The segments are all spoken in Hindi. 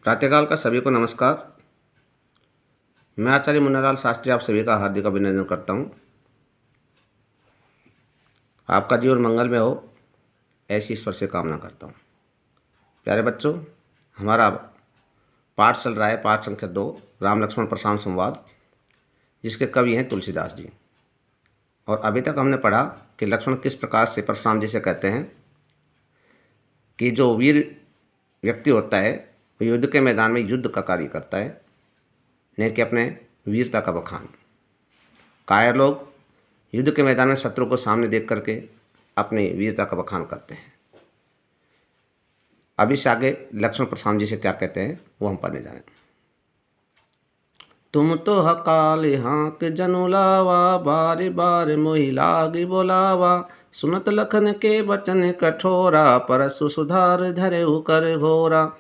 प्रातःकाल का सभी को नमस्कार। मैं आचार्य मुन्नालाल शास्त्री आप सभी का हार्दिक अभिनंदन करता हूं। आपका जीवन मंगल में हो, ऐसी ईश्वर से कामना करता हूं। प्यारे बच्चों, हमारा पाठ चल रहा है, पाठ संख्या 2, राम लक्ष्मण परशुराम संवाद, जिसके कवि हैं तुलसीदास जी। और अभी तक हमने पढ़ा कि लक्ष्मण किस प्रकार से परशुराम जी से कहते हैं कि जो वीर व्यक्ति होता है वो युद्ध के मैदान में युद्ध का कार्य करता है, न कि अपने वीरता का बखान। कायर लोग युद्ध के मैदान में शत्रु को सामने देख करके अपनी वीरता का बखान करते हैं। अभी से आगे लक्ष्मण परशुराम जी से क्या कहते हैं वो हम पढ़ने जा रहे हैं। तुम तो हकाल हाँक जनु लावा, बार बार मोहि लागी बोलावा। सुनत लखन के वचन कठोरा, परसु सुधार धरेउ कर घोरा।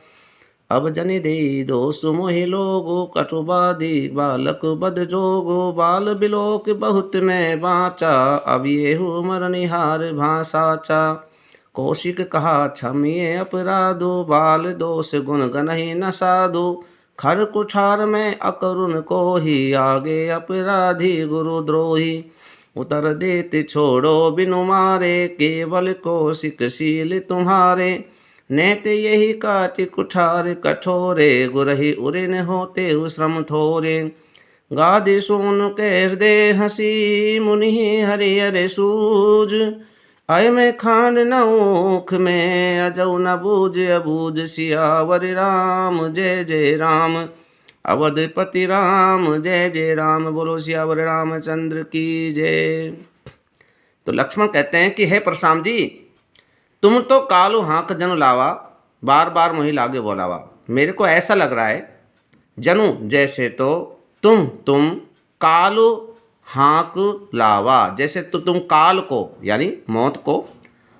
अब जनि दे दोष मोहि लोगो, कटुबादी बालक बद जोगो। बाल बिलोक बहुत में बाचा, अब येहू मरनिहार भाषाचा। कौशिक कहा क्षमिए अपराधो, बाल दोष गुण गनहि न साधु। खर कुठार में अकरुण को ही, आगे अपराधी गुरुद्रोही। उतर देत छोड़ो बिनु मारे, केवल कौशिक शील तुम्हारे। नेत यही काटि कुठार कठोरे, गुरहि उरिन होते श्रम थोरे। गादि सुन के हृदय हसी, मुनि हरिहर सूज। अय में खांड न ऊख में, अजौ न बूझ अबूझ। सियावर राम जय जय राम, अवधपति राम जय जय राम। बोलो सियावर रामचंद्र की जय। तो लक्ष्मण कहते हैं कि हे परशुराम जी, तुम तो कालू हाँक जनु लावा, बार बार मोहि लागे बोलावा। मेरे को ऐसा लग रहा है जनु जैसे तो तुम कालू हाँक लावा, जैसे तो तुम काल को यानी मौत को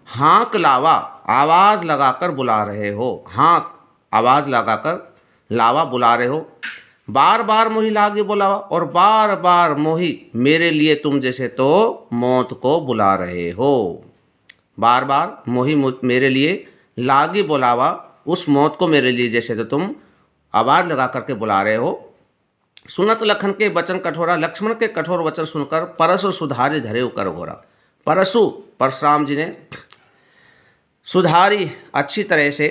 हाँक लावा आवाज़ लगाकर बुला रहे हो। हाँक आवाज़ लगाकर, लावा बुला रहे हो। बार बार मोहि लागे बुलावा, और बार बार मोहि मेरे लिए तुम जैसे तो मौत को बुला रहे हो। बार बार मोहि मेरे लिए लागी बुलावा, उस मौत को मेरे लिए जैसे तो तुम आवाज़ लगा करके बुला रहे हो। सुनत लखन के वचन कठोरा, लक्ष्मण के कठोर वचन सुनकर परसु सुधारी धरे कर घोरा। परसु परशुराम जी ने सुधारी अच्छी तरह से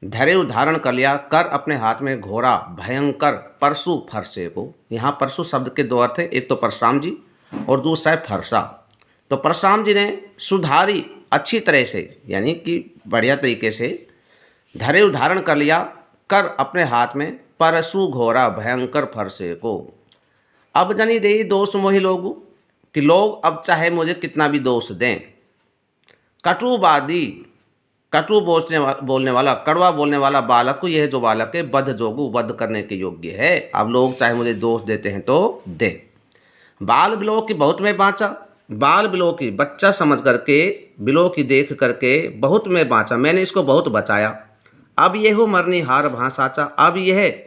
धरे धारण कर लिया, कर अपने हाथ में घोरा भयंकर परशु फरसे को। यहाँ परशु शब्द के दो अर्थ है, एक तो परशुराम जी और दूसरा है फरसा। तो परशुराम जी ने सुधारी अच्छी तरह से यानी कि बढ़िया तरीके से धरे धारण कर लिया, कर अपने हाथ में परशु घोरा भयंकर फरसे को। अब जनी दे दोष मोहि लोगु, कि लोग अब चाहे मुझे कितना भी दोष दें। कटुवादी, कटु बोलने वाला, कड़वा बोलने वाला बालक को, यह जो बालक है बध जोगु, वध करने के योग्य है। अब लोग चाहे मुझे दोष देते हैं तो दे। बाल बिलो की बहुत में बाँचा, बाल बिलो की बच्चा समझ करके, बिलो की देख करके बहुत में बाँचा, मैंने इसको बहुत बचाया। अब यह हो मरनिहार भां साचा, अब यह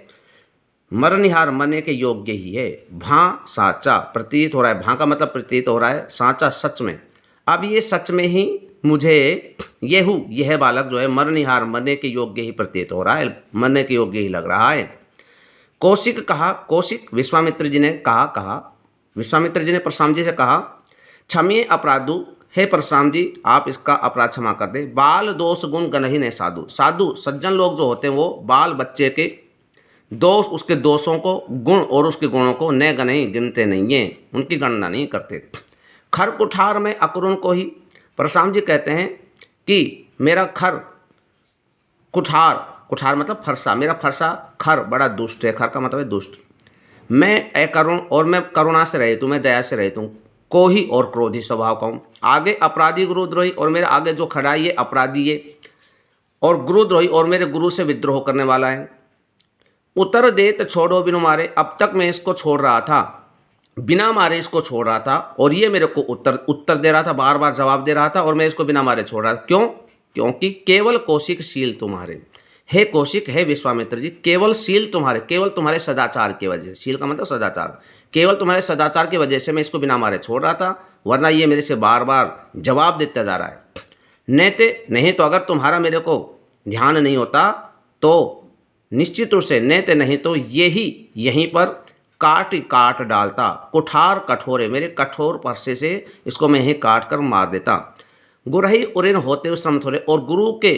मरनिहार मरने के योग्य ही है। भां साचा प्रतीत हो रहा है, भां का मतलब प्रतीत हो रहा है, साचा सच में। अब ये सच में ही मुझे यह बालक जो है मरनिहार मरने के योग्य ही प्रतीत हो रहा है, मरने के योग्य ही लग रहा है। कौशिक कहा, कौशिक विश्वामित्र जी ने कहा, विश्वामित्र जी ने परशुराम जी से कहा, क्षमिए अपराधु, हे परशुराम जी आप इसका अपराध क्षमा कर दे। बाल दोष गुण गनहि ने साधु, साधु सज्जन लोग जो होते हैं वो बाल बच्चे के दोष, उसके दोषों को, गुण और उसके गुणों को न गनहि गिनते नहीं हैं, उनकी गणना नहीं करते। खर कुठार में अकरुण को ही, परशुराम जी कहते हैं कि मेरा खर कुठार, कुठार मतलब फरसा, मेरा फरसा खर बड़ा दुष्ट है, खर का मतलब है दुष्ट। मैं अकरुण और मैं करुणा से रहित हूँ, मैं दया से रहित हूँ। कोही और क्रोधी स्वभाव का हूँ। आगे अपराधी गुरुद्रोही, और मेरे आगे जो खड़ा है ये अपराधी है और गुरुद्रोही, और मेरे गुरु से विद्रोह करने वाला है। उतर देत छोड़ो बिनु मारे, अब तक मैं इसको छोड़ रहा था, बिना मारे इसको छोड़ रहा था, और ये मेरे को उत्तर दे रहा था, बार बार जवाब दे रहा था, और मैं इसको बिना मारे छोड़ रहा था। क्यों? क्योंकि केवल कौशिक शील तुम्हारे, हे कौशिक, हे विश्वामित्र जी, केवल शील तुम्हारे, केवल तुम्हारे सदाचार की वजह से, शील का मतलब सदाचार, केवल तुम्हारे सदाचार की वजह से मैं इसको बिना मारे छोड़ रहा था, वरना ये मेरे से बार बार जवाब देता जा रहा है। नहीं तो अगर तुम्हारा मेरे को ध्यान नहीं होता तो निश्चित रूप से नहीं तो नहीं तो यहीं पर काट डालता। कुठार कठोरे, मेरे कठोर परसे से इसको मैं यहीं काट कर मार देता। गुरही उऋण होते हुए श्रम थोड़े, और गुरु के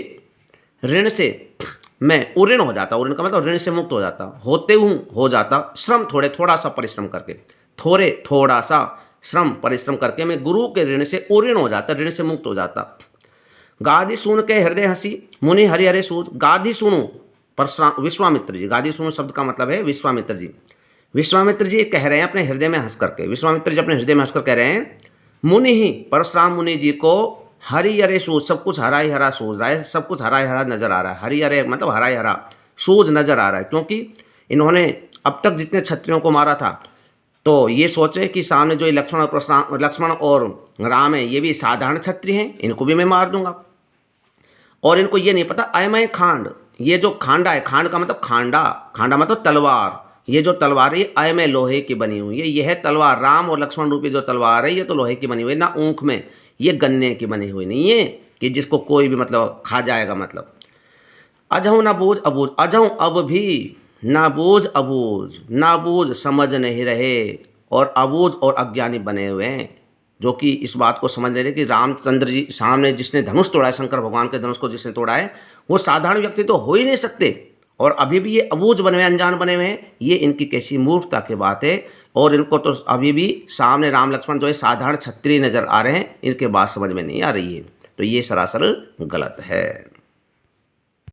ऋण से मैं उऋण हो जाता। उऋण का मतलब ऋण से मुक्त हो जाता, होते हूँ हो जाता। श्रम थोड़े, थोड़ा सा परिश्रम करके, थोड़े थोड़ा सा श्रम परिश्रम करके मैं गुरु के ऋण से उऋण हो जाता, ऋण से मुक्त हो जाता। गादि सुन के हृदय हंसी, मुनि हरि हरे सूझ। गादि सुनो, परशुराम विश्वामित्र जी, गादि सुनो शब्द का मतलब है विश्वामित्र जी। विश्वामित्र जी कह रहे हैं अपने हृदय में हंस करके, विश्वामित्र जी अपने हृदय में हंसकर कह रहे हैं, मुनि ही परशुराम मुनि जी को हरि हरे सूझ, सब कुछ हरा ही हरा सूझ रहा है, सब कुछ हरा ही हरा नजर आ रहा है। हरि हरे मतलब हरा ही हरा सूझ नजर आ रहा है, क्योंकि इन्होंने अब तक जितने क्षत्रियों को मारा था तो ये सोचे कि सामने जो लक्ष्मण और राम है ये भी साधारण क्षत्रिय हैं, इनको भी मैं मार दूंगा। और इनको ये नहीं पता अयमय खांड, ये जो खांडा है, खांड का मतलब खांडा, खांडा मतलब तलवार, ये जो तलवार है ये अयमय लोहे की बनी हुई है। यह तलवार राम और लक्ष्मण रूपी जो तलवार है ये तो लोहे की बनी हुई है, ना ऊँख में, ये गन्ने की बनी हुई नहीं है कि जिसको कोई भी मतलब खा जाएगा। मतलब अजहूँ ना बूझ अबूझ, अजहूँ अब भी ना बूझ अबूझ, ना बूझ समझ नहीं रहे और अबूझ और अज्ञानी बने हुए हैं, जो कि इस बात को समझ ले रहे कि रामचंद्र जी सामने जिसने धनुष तोड़ा है, शंकर भगवान के धनुष को जिसने तोड़ा है वो साधारण व्यक्ति तो हो ही नहीं सकते, और अभी भी ये अबूझ बने हुए, अनजान बने हुए हैं। ये इनकी कैसी मूर्खता की बात है, और इनको तो अभी भी सामने राम लक्ष्मण जो है साधारण क्षत्रिय नजर आ रहे हैं, इनके बात समझ में नहीं आ रही है, तो ये सरासर गलत है।